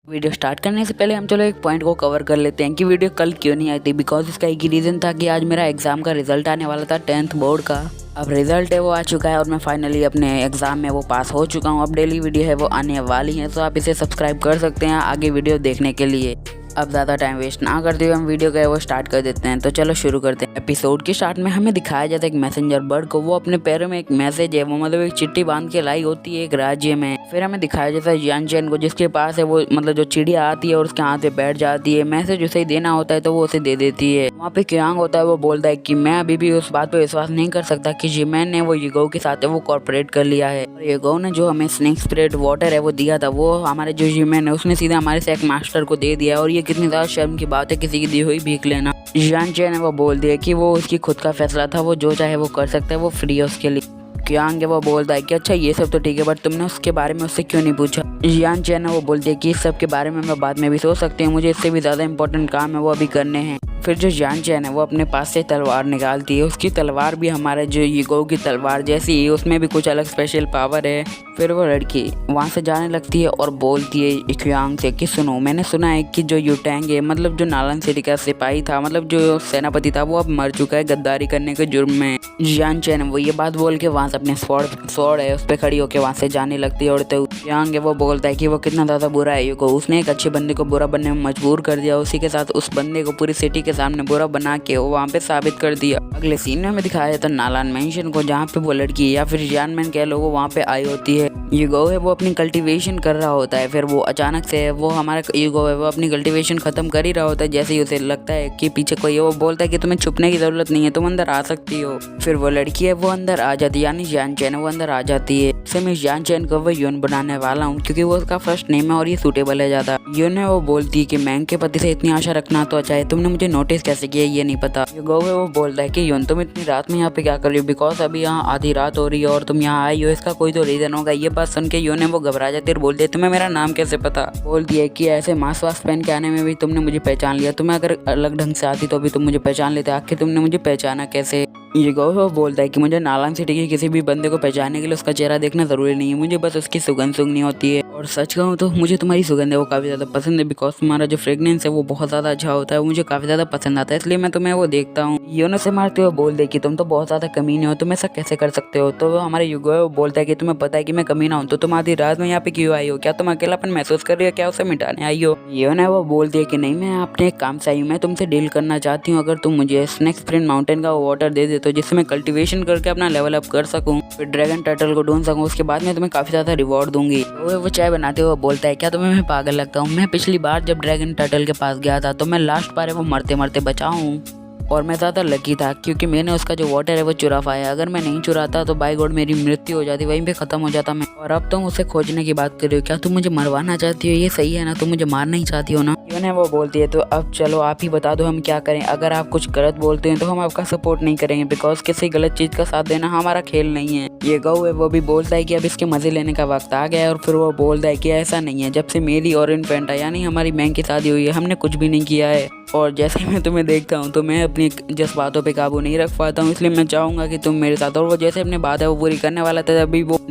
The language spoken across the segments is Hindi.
वीडियो स्टार्ट करने से पहले हम चलो एक पॉइंट को कवर कर लेते हैं कि वीडियो कल क्यों नहीं आई थी। बिकॉज इसका एक ही रीज़न था कि आज मेरा एग्ज़ाम का रिजल्ट आने वाला था 10th बोर्ड का। अब रिजल्ट है वो आ चुका है और मैं फाइनली अपने एग्ज़ाम में वो पास हो चुका हूँ। अब डेली वीडियो है वो आने वाली है, तो आप इसे सब्सक्राइब कर सकते हैं आगे वीडियो देखने के लिए। अब ज़्यादा टाइम वेस्ट ना करते हुए हम वीडियो का वो स्टार्ट कर देते हैं। तो चलो शुरू करते हैं। एपिसोड के स्टार्ट में हमें दिखाया जाता है एक मैसेंजर बर्ड को, वो अपने पैरों में एक मैसेज है, वो मतलब एक चिट्ठी बांध के लाई होती है एक राज्य में। फिर हमें दिखाया जाता है यान चैन को, जिसके पास है वो मतलब जो चिड़िया आती है और उसके हाथ पे बैठ जाती है। मैसेज उसे ही देना होता है तो वो उसे दे देती है। वहाँ पे क्यांग होता है, वो बोलता है कि मैं अभी भी उस बात पे विश्वास नहीं कर सकता कि जिमैन ने वो यूगो के साथ है वो कॉर्पोरेट कर लिया है। और यूगो ने जो हमें स्नेक स्पिरिट वाटर है वो दिया था, वो हमारे जो जिमैन है उसने सीधा हमारे से एक मास्टर को दे दिया। और ये कितनी ज़्यादा शर्म की बात है किसी की दी हुई भीख लेना। यान चैन ने वो बोल दिया कि वो उसकी खुद का फैसला था, वो जो चाहे वो कर सकता है, वो फ्री है उसके लिए। क्यांग है वो बोलता है कि अच्छा ये सब तो ठीक है, बट तुमने उसके बारे में उससे क्यों नहीं पूछा। यान चैन है वो बोलती है कि इस सब के बारे में मैं बाद में भी सोच सकती हूँ, मुझे इससे भी ज़्यादा इंपॉर्टेंट काम है वो अभी करने हैं। फिर जो यान चैन है वो अपने पास से तलवार निकालती है। उसकी तलवार भी हमारे जो यूगो की तलवार जैसी है, उसमें भी कुछ अलग स्पेशल पावर है। फिर वो लड़की वहाँ से जाने लगती है और बोलती है क्यांग से कि सुनो, मैंने सुना है कि जो यूटैंग है मतलब जो नालन सिटी का सिपाही था, मतलब जो सेनापति था, वो अब मर चुका है गद्दारी करने के जुर्म में। यान चैन वो ये बात बोल के वहाँ से अपने स्वॉर्ड है उस पर खड़ी होकर वहाँ से जाने लगती है। और तो क्यांग है वो बोलता है कि वो कितना ज़्यादा बुरा है यूगो, उसने एक अच्छे बंदे को बुरा बनने में मजबूर कर दिया, उसी के साथ उस बंदे को पूरी सिटी के सामने बुरा बना के वो वहाँ पे साबित कर दिया। अगले सीन में हमें दिखाया जाता है नालान मेंशन को, जहाँ पे वो लड़की या फिर यान मैन कह लो वो वहाँ पे आई होती है। यूगो है वो अपनी कल्टीवेशन कर रहा होता है। फिर वो अचानक से वो हमारा यूगो है वो अपनी कल्टीवेशन खत्म कर ही रहा होता है। जैसे ही उसे लगता है कि पीछे कोई है, वो बोलता है कि तुम्हें छुपने की जरूरत नहीं है, तुम अंदर आ सकती हो। फिर वो लड़की है वो अंदर आ जाती है, यानी यान चैन वो अंदर आ जाती है। इससे मैं यान चैन को वो यून बनाने वाला हूँ क्योंकि वो उसका फर्स्ट नेम है और ये सूटेबल है ज़्यादा। यून है वो बोलती है कि मैंग के पति से इतनी आशा रखना तो अच्छा है, तुमने मुझे नोटिस कैसे किया ये नहीं पता। यूगो है वो बोलता है कि यून तुम इतनी रात में यहाँ पे क्या कर रही हो, बिकॉज अभी यहाँ आधी रात हो रही है और तुम यहाँ आई हो, इसका कोई तो रीजन होगा। ये बात सुन के यून है वो घबरा जाती है और बोलती है तुम्हें मेरा नाम कैसे पता। बोलती है कि ऐसे मास्क वास्क पहन के आने में भी तुमने मुझे पहचान लिया, तुम्हें अगर अलग ढंग से आती तो भी तुम मुझे पहचान लेते, आखिर तुमने मुझे पहचाना कैसे। यूगो वो बोलता है कि मुझे नालांग सिटी के किसी भी बंदे को पहचानने के लिए उसका चेहरा देखना जरूरी नहीं है, मुझे बस उसकी सुगंध सूंघनी होती है। और सच कहूँ तो मुझे तुम्हारी सुगंध है वो काफ़ी ज़्यादा पसंद है, बिकॉज तुम्हारा जो फ्रेगनेंस है वो बहुत ज़्यादा अच्छा होता है, मुझे काफ़ी ज़्यादा पसंद आता है, इसलिए मैं तुम्हें वो देखता हूँ। यूनो से मारते हुए बोल दे कि तुम तो बहुत ज़्यादा कमीने हो, तुम ऐसा कैसे कर सकते हो। तो हमारे यूगो है वो बोलता है कि तुम्हें पता है कि मैं कमीना हूँ, तो तुम आधी रात में यहाँ पे क्यों आई हो, क्या तुम अकेलापन महसूस कर रही हो, क्या उसे मिटाने आई हो। यूनो वो बोलती है कि नहीं, मैं अपने एक काम से आई हूँ, मैं तुमसे डील करना चाहती हूँ, अगर तुम मुझे स्नेक स्प्रिंट माउंटेन का वाटर दे दे तो जिससे मैं कल्टीवेशन करके अपना लेवल अप कर सकूँ, फिर ड्रैगन टर्टल को ढूंढ सकूँ, उसके बाद मैं तुम्हें काफ़ी ज़्यादा रिवॉर्ड दूंगी। वो चाय बनाते हुए बोलता है क्या तुम्हें मैं पागल लगता हूँ, मैं पिछली बार जब ड्रैगन टर्टल के पास गया था तो मैं लास्ट बार वो मरते मरते बचा हूँ और मैं ज़्यादा लकी था क्योंकि मैंने उसका जो वाटर है वो चुरा पाया, अगर मैं नहीं चुराता तो बाय गॉड मेरी मृत्यु हो जाती, वहीं पे ख़त्म हो जाता मैं। और अब तुम उसे खोजने की बात कर रही हो, क्या तुम मुझे मरवाना चाहती हो, ये सही है ना, तुम मुझे मारना ही चाहती हो ना। यूने वो बोलती है तो अब चलो आप ही बता दो हम क्या करें, अगर आप कुछ गलत बोलते हैं तो हम आपका सपोर्ट नहीं करेंगे, बिकॉज किसी गलत चीज़ का साथ देना हमारा खेल नहीं है। ये गऊ है वो भी बोलता है कि अब इसके मज़े लेने का वक्त आ गया है। और फिर वो बोलता है कि ऐसा नहीं है, जब से मेरी और इन्फेंटा यानी हमारी मैंग की शादी हुई है हमने कुछ भी नहीं किया है, और जैसे मैं तुम्हें देखता हूँ तो मैं अपनी जज्बातों पे काबू नहीं रख पाता हूँ, इसलिए मैं चाहूँगा कि तुम मेरे साथ। और वो जैसे अपनी बात है वो पूरी करने वाला था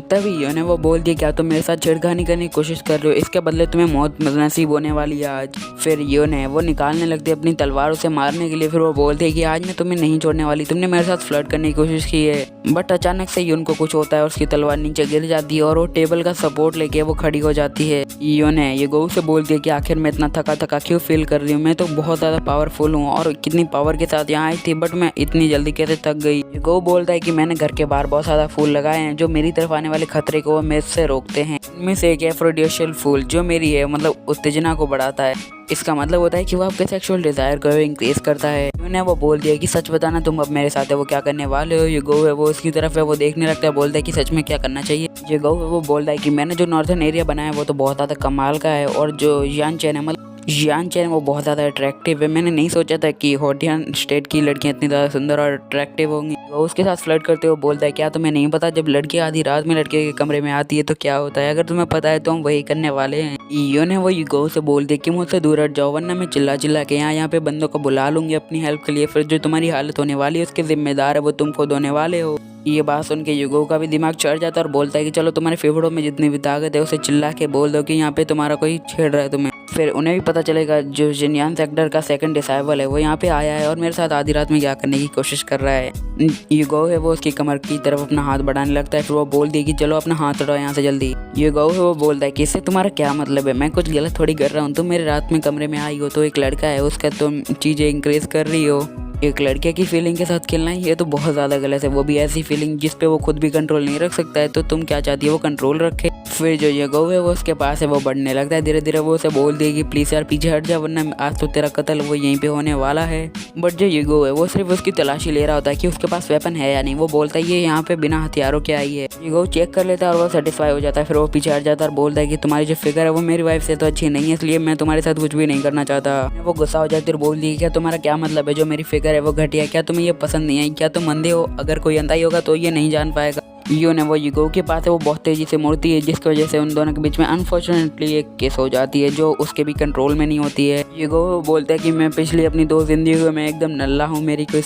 तभी यूने वो बोल दिया क्या तुम मेरे साथ छेड़खानी करने की कोशिश कर रहे हो, इसके बदले तुम्हें मौत नसीब होने वाली है आज। फिर यूने वो निकालने लगती है अपनी तलवार उसे मारने के लिए। फिर वो बोलते हैं कि आज मैं तुम्हें नहीं छोड़ने वाली, तुमने मेरे साथ फ्लर्ट करने की कोशिश की है। बट अचानक से यून को कुछ होता है और उसकी तलवार नीचे गिर जाती है और वो टेबल का सपोर्ट लेके वो खड़ी हो जाती है। यूने ये गऊ से बोलती है कि आखिर मैं इतना थका थका क्यों फील कर रही हूँ, मैं तो बहुत ज़्यादा पावरफुल हूँ और कितनी पावर के साथ यहाँ आई थी, बट मैं इतनी जल्दी कैसे थक गई। गो बोलता है कि मैंने घर के बाहर बहुत ज़्यादा फूल लगाए हैं जो मेरी तरफ आने वाले खतरे को वो मेरे से रोकते हैं, इनमें से एक एफ्रोडिशियल फूल जो मेरी है मतलब उत्तेजना को बढ़ाता है, इसका मतलब होता है कि वो आपके सेक्सुअल डिजायर को इंक्रीज करता है। उन्होंने वो बोल दिया कि सच बताना तुम अब मेरे साथ है वो क्या करने वाले हो। ये गो है वो उसकी तरफ है वो देखने लगता है, बोलता है कि सच में क्या करना चाहिए। ये गो है वो बोलता है कि मैंने जो नॉर्दर्न एरिया बनाया है वो तो बहुत ज़्यादा कमाल का है, और जो यान चैन है मतलब यान चैन वो बहुत ज़्यादा अट्रैक्टिव है, मैंने नहीं सोचा था कि होटियन स्टेट की लड़कियां इतनी ज़्यादा सुंदर और अट्रैक्टिव होंगी। वो उसके साथ फ्लर्ट करते हुए बोलता है क्या तुम्हें नहीं पता जब लड़की आधी रात में लड़के के कमरे में आती है तो क्या होता है, अगर तुम्हें पता है तो हम वही करने वाले हैं। ईयो ने वो यूगो से बोल दिया कि मुझसे दूर हट जाओ वरना मैं चिल्ला चिल्ला के यहाँ पे बंदों को बुला लूंगी अपनी हेल्प के लिए, फिर जो तुम्हारी हालत होने वाली है उसके जिम्मेदार है वो तुम खुद होने वाले हो। ये बात सुन के यूगो का भी दिमाग चढ़ जाता है और बोलता है कि चलो तुम्हारे फेफड़ों में जितनी भी ताकत है उसे चिल्ला के बोल दो कि यहाँ पे तुम्हारा कोई छेड़ रहा है तुम्हें। फिर उन्हें भी पता चलेगा जो जिनयान सेक्टर का सेकंड डिसाइबल है वो यहाँ पे आया है और मेरे साथ आधी रात में क्या करने की कोशिश कर रहा है। यूगो है वो उसकी कमर की तरफ अपना हाथ बढ़ाने लगता है। फिर वो बोल दी कि चलो अपना हाथ उठाओ यहाँ से जल्दी। यूगो है वो बोलता है कि इससे तुम्हारा क्या मतलब है, मैं कुछ गलत थोड़ी कर रहा हूँ, तुम मेरे रात में कमरे में आई हो तो एक लड़का है उसका तुम चीज़ें इंक्रीज कर रही हो। एक लड़के की फीलिंग के साथ खेलना ये तो बहुत ज़्यादा गलत है, वो भी ऐसी फीलिंग जिस पे वो खुद भी कंट्रोल नहीं रख सकता है। तो तुम क्या चाहती है वो कंट्रोल रखे। फिर जो यूगो है वो उसके पास है वो बढ़ने लगता है। धीरे धीरे वो उसे बोल देगी प्लीज़ यार पीछे हट जा वरना आज तो तेरा कत्ल वो यहीं पे होने वाला है। बट जो यूगो है वो सिर्फ उसकी तलाशी ले रहा होता है कि उसके पास वेपन है या नहीं। वो बोलता है ये यहाँ पे बिना हथियारों के आई है। यूगो चेक कर लेता है और वो सेटिस्फाई हो जाता है। फिर वो पीछे हट जाता है और बोलता है कि तुम्हारी जो फिगर है वो मेरी वाइफ से तो अच्छी नहीं है, इसलिए मैं तुम्हारे साथ कुछ भी नहीं करना चाहता। वो गुस्सा हो जाती है और बोल दी क्या तुम्हारा क्या मतलब है, जो मेरी फिगर है वो घटिया, क्या तुम्हें ये पसंद नहीं आई, क्या तुम अंधे हो, अगर कोई अंधा ही होगा तो ये नहीं जान पाएगा। यो ने वो यूगो के पास है वो बहुत तेजी से मुड़ती है जिसकी वजह से उन दोनों के बीच में अनफॉर्चुनेटली एक केस हो जाती है जो उसके भी कंट्रोल में नहीं होती है। यूगो बोलता है कि मैं पिछली अपनी 2 जिंदगी में एकदम नल्ला हूँ, मेरी कोई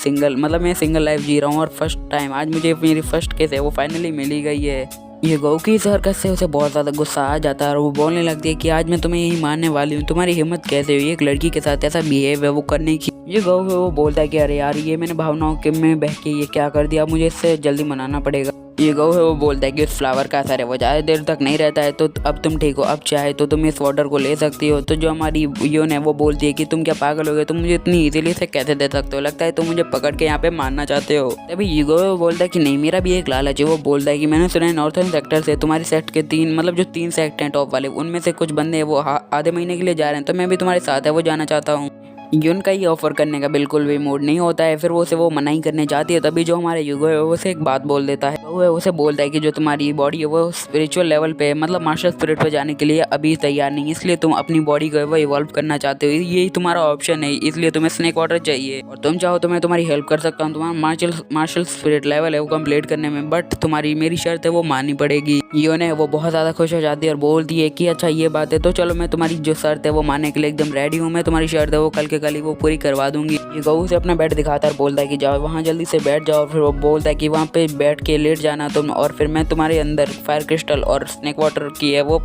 मैं सिंगल लाइफ जी रहा हूँ और फर्स्ट टाइम आज मुझे मेरी फर्स्ट केस है वो फाइनली मिली गई है। यूगो की इस हरकत से उसे बहुत ज़्यादा गुस्सा आ जाता है और वो बोलने लगती है कि आज मैं तुम्हें यही मारने वाली हूँ, तुम्हारी हिम्मत कैसे हुई एक लड़की के साथ ऐसा बिहेव है वो करने की। यूगो वो बोलता है कि अरे यार ये मैंने भावनाओं के में बह के ये क्या कर दिया, मुझे इससे जल्दी मनाना पड़ेगा। यूगो है वो बोलता है कि उस फ्लावर का असर है वो ज़्यादा देर तक नहीं रहता है, तो अब तुम ठीक हो, अब चाहे तो तुम इस वाटर को ले सकती हो। तो जो हमारी योन है वो बोलती है कि तुम क्या पागल हो गए, तुम मुझे इतनी इजीली से कैसे दे सकते हो, लगता है तुम मुझे पकड़ के यहाँ पे मारना चाहते हो। तभी यूगो बोलता है कि नहीं मेरा भी एक लालच है। वो बोलता है कि मैंने सुना है नॉर्थर्न सेक्टर से तुम्हारी सेक्ट के 3 सेक्ट हैं टॉप वाले, उनमें से कुछ बंदे वो आधे महीने के लिए जा रहे हैं, तो मैं भी तुम्हारे साथ है वो जाना चाहता हूँ। यून का ये ऑफर करने का बिल्कुल भी मूड नहीं होता है। फिर वो उसे वो मना ही करने जाती है। तभी जो हमारे यूगो है वो उसे एक बात बोल देता है। वो उसे बोलता है कि जो तुम्हारी बॉडी है वो स्पिरिचुअल लेवल पे मार्शल स्पिरिट पे जाने के लिए अभी तैयार नहीं, इसलिए तुम अपनी बॉडी को वो इवॉल्व करना चाहते हो, यही तुम्हारा ऑप्शन है, इसलिए तुम्हें स्नेक वाटर चाहिए और तुम चाहो तो मैं तुम्हारी हेल्प कर सकता हूँ तुम्हारा मार्शल स्पिरिट लेवल है वो कम्प्लीट करने में, बट तुम्हारी मेरी शर्त है वो माननी पड़ेगी। यून है वो बहुत ज़्यादा खुश हो जाती है और बोलती है कि अच्छा ये बात है तो चलो मैं तुम्हारी जो शर्त है वो मानने के लिए एकदम रेडी हूँ, मैं तुम्हारी शर्त है वो कल के कल ही वो पूरी करवा दूंगी। ये गऊ से अपना बेड दिखाता है और बोलता है कि जाओ वहाँ जल्दी से बैठ जाओ। फिर वो बोलता है कि वहाँ पे बैठ के लेट जाना तुम और फिर मैं तुम्हारे अंदर फायर क्रिस्टल और स्नेक वाटर की है वो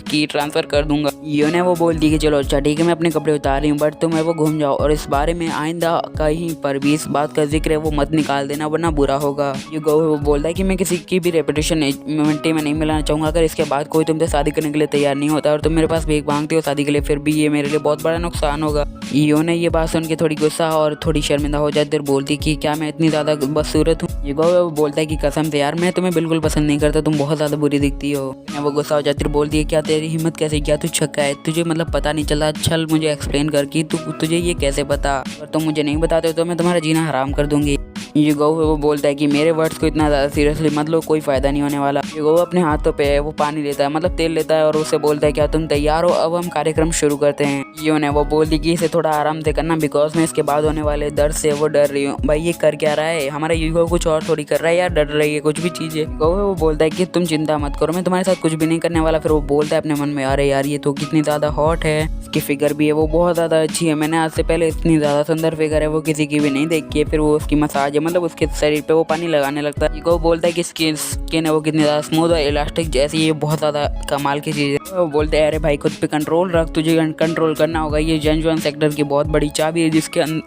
की ट्रांसफर कर दूंगा। यून है वो बोलती है कि चलो अच्छा ठीक है मैं अपने कपड़े उतार रही हूँ, बट तुम है वो घूम जाओ और इस बारे में आइंदा कहीं पर भी इस बात का जिक्र है वो मत निकाल देना वरना बुरा होगा। यूगो वो बोलता है कि मैं किसी की भी रेपुटेशन मिट्टी में नहीं मिलाना चाहूँगा, अगर इसके बाद कोई तुमसे शादी करने के लिए तैयार नहीं होता और तुम मेरे पास भीख मांगते हो शादी के लिए, फिर भी ये मेरे लिए बहुत बड़ा नुकसान होगा। यून ने ये बात सुन के थोड़ी गुस्सा और थोड़ी शर्मिंदा हो जाती है, बोलती कि क्या मैं इतनी ज़्यादा बदसूरत हूँ। यूगो बोलता है कि कसम से यार मैं तुम्हें बिल्कुल पसंद नहीं करता, तुम बहुत ज़्यादा बुरी दिखती हो। वो गुस्सा हो जाती है, बोलती है क्या तेरी हिम्मत कैसे, क्या तू छक्का है, तुझे मतलब पता नहीं चला, चल मुझे एक्सप्लेन कर कि तुझे ये कैसे पता, और तुम मुझे नहीं बताते तो मैं तुम्हारा जीना हराम कर दूंगी। यूगो वो बोलता है कि मेरे वर्ड्स को इतना ज़्यादा सीरियसली मत लो, कोई फ़ायदा नहीं होने वाला। यूगो अपने हाथों पे वो पानी लेता है मतलब तेल लेता है और उसे बोलता है क्या तुम तैयार हो, अब हम कार्यक्रम शुरू करते हैं। यून है वो बोलती कि इसे थोड़ा आराम से करना बिकॉज मैं इसके बाद होने वाले दर्द से वो डर रही हूँ। भाई ये कर क्या रहा है, हमारा यूगो कुछ और थोड़ी कर रहा है यार, डर रही है कुछ भी चीज़ है। यूगो वो बोलता है कि तुम चिंता मत करो, मैं तुम्हारे साथ कुछ भी नहीं करने वाला। फिर वो बोलता है अपने मन में अरे यार ये तो कितनी ज़्यादा हॉट है, इसकी फिगर भी है वो बहुत ज़्यादा अच्छी है, मैंने आज से पहले इतनी ज़्यादा सुंदर फिगर है वो किसी की भी नहीं देखी है। फिर वो उसकी मसाज है मतलब उसके शरीर पे वो पानी लगाने लगता है। यूगो बोलता है कि इसकी स्किन है वो कितनी ज़्यादा स्मूथ और इलास्टिक जैसी, ये बहुत ज़्यादा कमाल की चीज़ है। वो बोलते हैं अरे भाई खुद पे कंट्रोल रख, तुझे कंट्रोल करना होगा, ये जिनजुआन सेक्टर की बहुत बड़ी चाबी है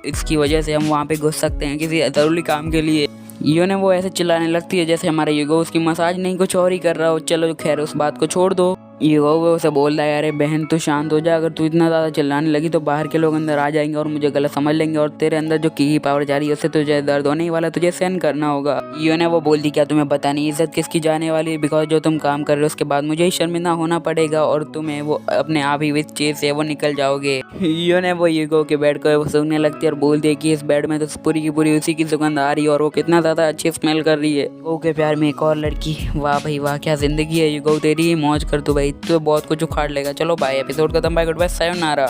इसकी वजह से हम वहाँ पे घुस सकते हैं किसी ज़रूरी काम के लिए। यून है वो ऐसे चिल्लाने लगती है जैसे हमारा यूगो उसकी मसाज नहीं कुछ और ही कर रहा हो। चलो खैर उस बात को छोड़ दो। यूगो उसे बोल रहा है अरे बहन तू शांत हो जा, अगर तू इतना ज़्यादा चिल्लाने लगी तो बाहर के लोग अंदर आ जाएंगे और मुझे गलत समझ लेंगे और तेरे अंदर जो की पावर जा रही है उससे तुझे दर्द होने वाला, तुझे सहन करना होगा। यून है वो बोलती क्या तुम्हें पता नहीं इज्जत किसकी जाने वाली है, बिकॉज जो तुम काम कर रहे हो उसके बाद मुझे ही शर्मिंदा होना पड़ेगा और तुम्हें वो अपने आप ही विद चेज से वो निकल जाओगे। यून है वो यूगो के बेड को वो सूंघने लगती है और बोलती है कि इस बेड में तो पूरी की पूरी उसी की सुगंध आ रही है और वो कितना ज़्यादा अच्छी स्मेल कर रही है। यूगो के प्यार में एक और लड़की, वाह भाई वाह क्या जिंदगी है यूगो तेरी, मौज कर तू भाई, तो बहुत कुछ उखाड़ लेगा। चलो बाय, एपिसोड खत्म, बाय गुड बाय सायोनारा।